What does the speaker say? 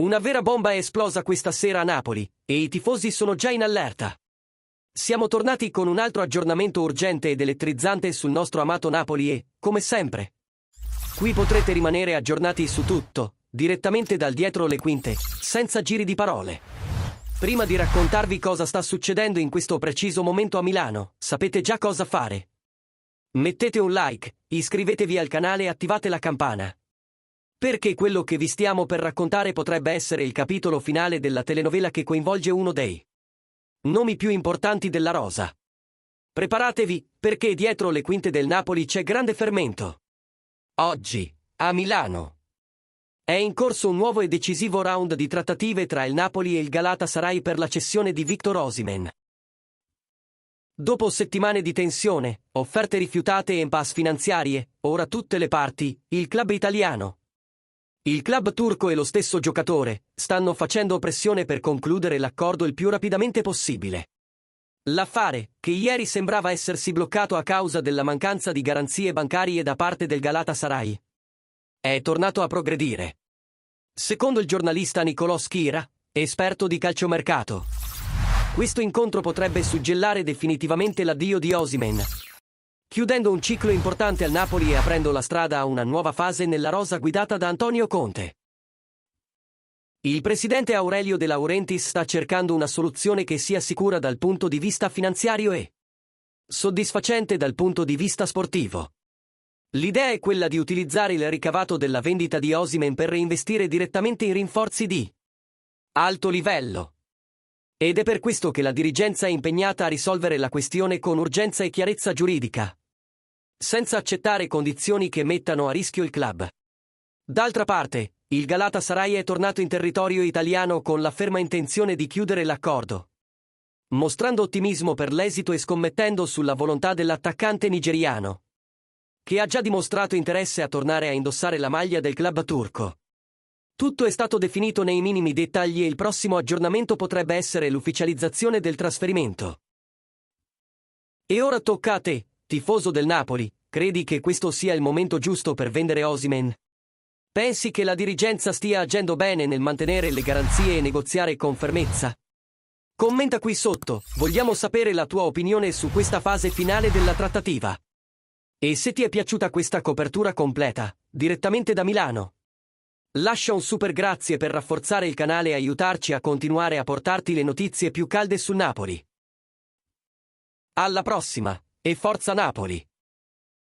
Una vera bomba è esplosa questa sera a Napoli, e i tifosi sono già in allerta. Siamo tornati con un altro aggiornamento urgente ed elettrizzante sul nostro amato Napoli e, come sempre, qui potrete rimanere aggiornati su tutto, direttamente dal dietro le quinte, senza giri di parole. Prima di raccontarvi cosa sta succedendo in questo preciso momento a Milano, sapete già cosa fare. Mettete un like, iscrivetevi al canale e attivate la campana. Perché quello che vi stiamo per raccontare potrebbe essere il capitolo finale della telenovela che coinvolge uno dei nomi più importanti della rosa. Preparatevi, perché dietro le quinte del Napoli c'è grande fermento. Oggi, a Milano, è in corso un nuovo e decisivo round di trattative tra il Napoli e il Galatasaray per la cessione di Victor Osimhen. Dopo settimane di tensione, offerte rifiutate e impasse finanziarie, ora tutte le parti, il club italiano, il club turco e lo stesso giocatore, stanno facendo pressione per concludere l'accordo il più rapidamente possibile. L'affare, che ieri sembrava essersi bloccato a causa della mancanza di garanzie bancarie da parte del Galatasaray, è tornato a progredire. Secondo il giornalista Nicolò Schira, esperto di calciomercato, questo incontro potrebbe suggellare definitivamente l'addio di Osimhen, chiudendo un ciclo importante al Napoli e aprendo la strada a una nuova fase nella rosa guidata da Antonio Conte. Il presidente Aurelio De Laurentiis sta cercando una soluzione che sia sicura dal punto di vista finanziario e soddisfacente dal punto di vista sportivo. L'idea è quella di utilizzare il ricavato della vendita di Osimhen per reinvestire direttamente in rinforzi di alto livello. Ed è per questo che la dirigenza è impegnata a risolvere la questione con urgenza e chiarezza giuridica, senza accettare condizioni che mettano a rischio il club. D'altra parte, il Galatasaray è tornato in territorio italiano con la ferma intenzione di chiudere l'accordo, mostrando ottimismo per l'esito e scommettendo sulla volontà dell'attaccante nigeriano, che ha già dimostrato interesse a tornare a indossare la maglia del club turco. Tutto è stato definito nei minimi dettagli e il prossimo aggiornamento potrebbe essere l'ufficializzazione del trasferimento. E ora tocca a te, tifoso del Napoli, credi che questo sia il momento giusto per vendere Osimhen? Pensi che la dirigenza stia agendo bene nel mantenere le garanzie e negoziare con fermezza? Commenta qui sotto, vogliamo sapere la tua opinione su questa fase finale della trattativa. E se ti è piaciuta questa copertura completa, direttamente da Milano, lascia un super grazie per rafforzare il canale e aiutarci a continuare a portarti le notizie più calde sul Napoli. Alla prossima, e forza Napoli!